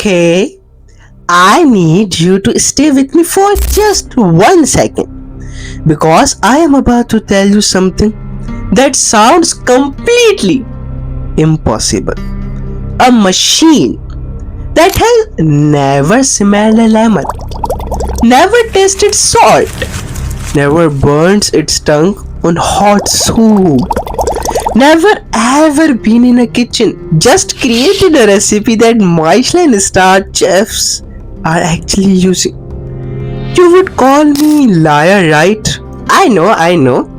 Okay, I need you to stay with me for just 1 second because I am about to tell you something that sounds completely impossible. A machine that has never smelled a lemon, never tasted salt, never burns its tongue on hot soup, never ever been in a kitchen, just created a recipe that Michelin star chefs are actually using. You would call me liar, right? I know.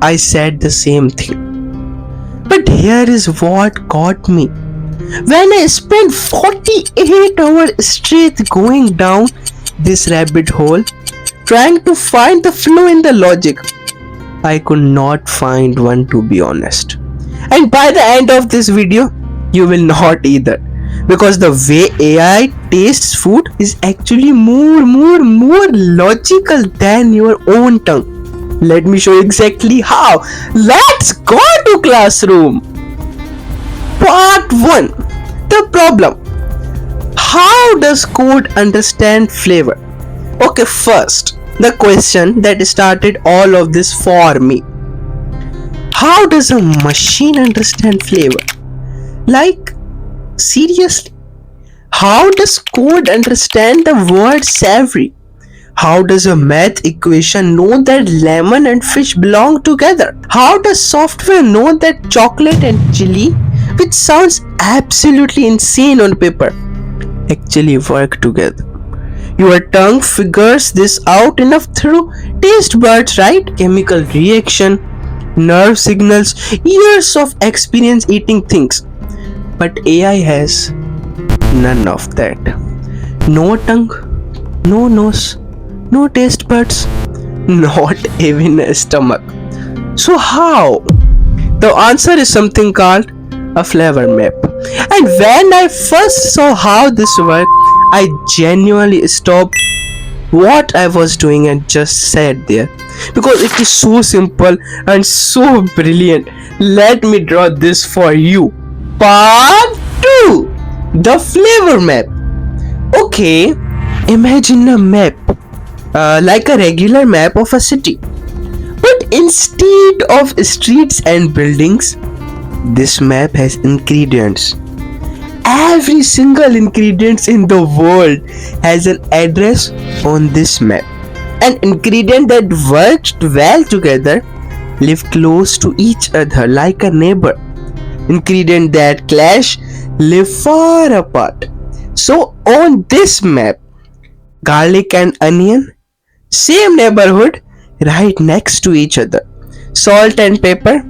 I said the same thing. But here is what got me. When I spent 48 hours straight going down this rabbit hole, trying to find the flow in the logic, I could not find one, to be honest. And by the end of this video, you will not either. Because the way AI tastes food is actually more logical than your own tongue. Let me show you exactly how. Let's go to classroom. Part 1. The problem. How does code understand flavor? Okay, first, the question that started all of this for me. How does a machine understand flavor? Like, seriously? How does code understand the word savory? How does a math equation know that lemon and fish belong together? How does software know that chocolate and chili, which sounds absolutely insane on paper, actually work together? Your tongue figures this out enough through taste buds, right? Chemical reaction, nerve signals, years of experience eating things. But AI has none of that. No tongue, no nose, no taste buds, not even a stomach. So how? The answer is something called a flavor map. And when I first saw how this worked, I genuinely stopped what I was doing and just sat there. Because it is so simple and so brilliant. Let me draw this for you. Part 2. The flavor map. Okay, imagine a map like a regular map of a city. But instead of streets and buildings, this map has ingredients. Every single ingredient in the world has an address on this map. An ingredient that worked well together live close to each other like a neighbor. Ingredient that clash live far apart. So on this map, garlic and onion, same neighborhood, right next to each other. Salt and pepper,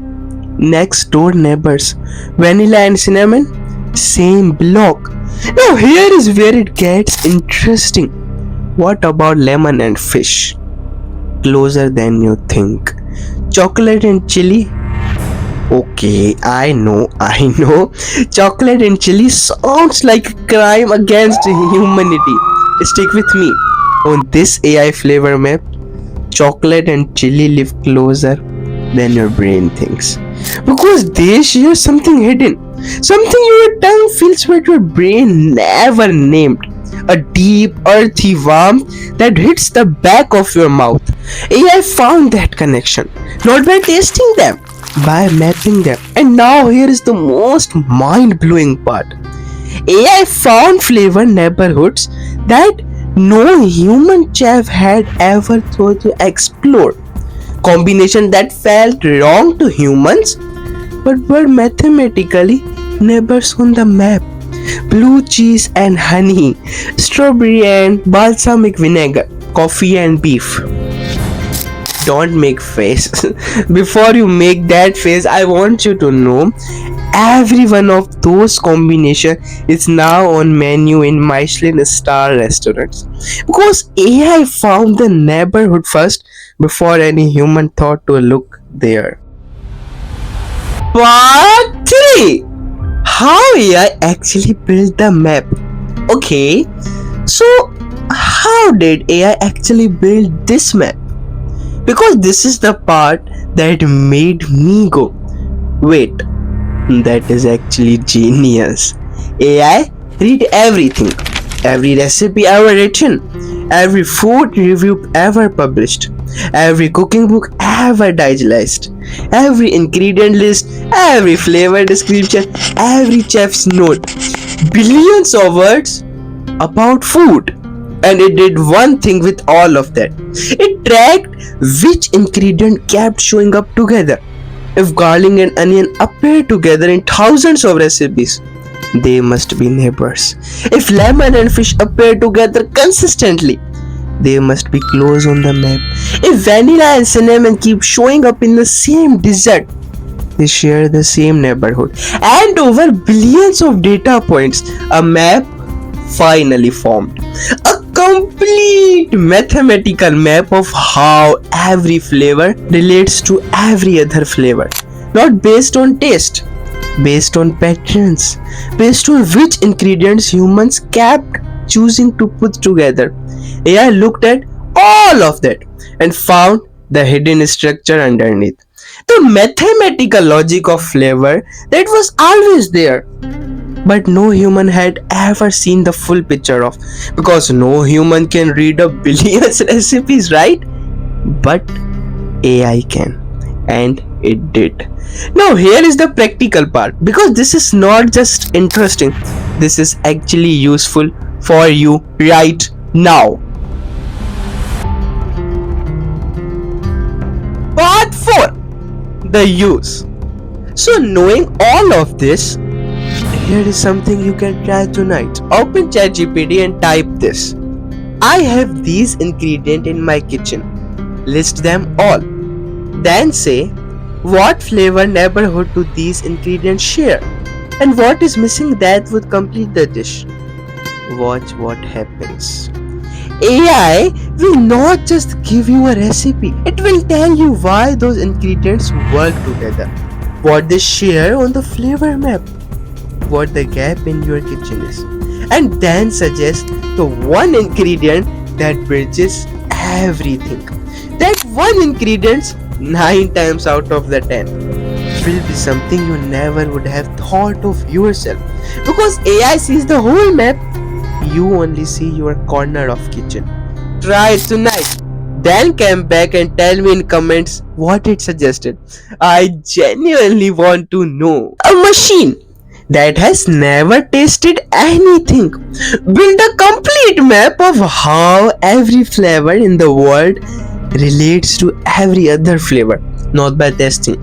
next door neighbors. Vanilla and cinnamon, same block. Now here is where it gets interesting. What about lemon and fish? Closer than you think. Chocolate and chili? Okay, I know. Chocolate and chili sounds like a crime against humanity. Stick with me. On this AI flavor map, chocolate and chili live closer than your brain thinks. Because they share something hidden. Something your tongue feels but your brain never named. A deep, earthy warmth that hits the back of your mouth. AI found that connection, not by tasting them, by mapping them. And now here is the most mind-blowing part. AI found flavor neighborhoods that no human chef had ever thought to explore. Combination that felt wrong to humans but were mathematically neighbors on the map. Blue cheese and honey, strawberry and balsamic vinegar, coffee and beef. Don't make face. Before you make that face, I want you to know every one of those combination is now on menu in Michelin star restaurants. Because AI found the neighborhood first before any human thought to look there. Part 3. How AI actually built the map. Okay, so how did AI actually build this map? Because this is the part that made me go, wait, that is actually genius. AI read everything. Every recipe ever written, every food review ever published, every cooking book ever digitized, every ingredient list, every flavor description, every chef's note, billions of words about food. And it did one thing with all of that. It tracked which ingredient kept showing up together. If garlic and onion appear together in thousands of recipes, they must be neighbors. If lemon and fish appear together consistently, they must be close on the map. If vanilla and cinnamon keep showing up in the same dessert, they share the same neighborhood. And over billions of data points, a map finally formed. A complete mathematical map of how every flavor relates to every other flavor. Not based on taste, based on patterns, based on which ingredients humans kept choosing to put together. AI looked at all of that and found the hidden structure underneath. The mathematical logic of flavor that was always there, but no human had ever seen the full picture of, because no human can read a billions recipes, right? But AI can, and it did. Now here is the practical part, because this is not just interesting, this is actually useful for you right now. Part 4: The use. So knowing all of this, here is something you can try tonight. Open ChatGPT and type this: I have these ingredients in my kitchen. List them all. Then say, what flavor neighborhood do these ingredients share? And what is missing that would complete the dish? Watch what happens. AI will not just give you a recipe, it will tell you why those ingredients work together, what they share on the flavor map, what the gap in your kitchen is, and then suggest the one ingredient that bridges everything. That one ingredient, 9 times out of the 10, will be something you never would have thought of yourself, because AI sees the whole map, you only see your corner of kitchen. Try it tonight, then come back and tell me in comments what it suggested. I genuinely want to know. A machine that has never tasted anything build a complete map of how every flavor in the world relates to every other flavor, not by tasting,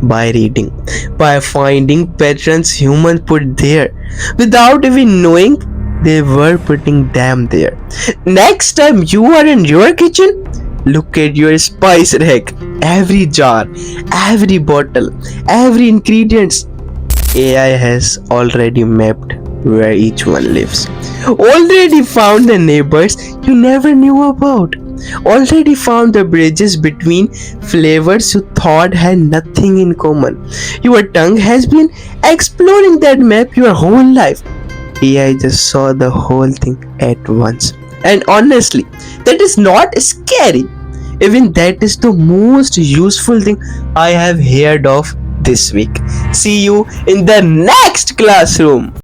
by reading, by finding patterns humans put there without even knowing they were putting them there. Next time you are in your kitchen, look at your spice rack. Every jar, every bottle, every ingredient, AI has already mapped where each one lives. Already found the neighbors you never knew about. Already found the bridges between flavors you thought had nothing in common. Your tongue has been exploring that map your whole life. AI just saw the whole thing at once. And honestly, that is not scary. Even that is the most useful thing I have heard of this week. See you in the next classroom.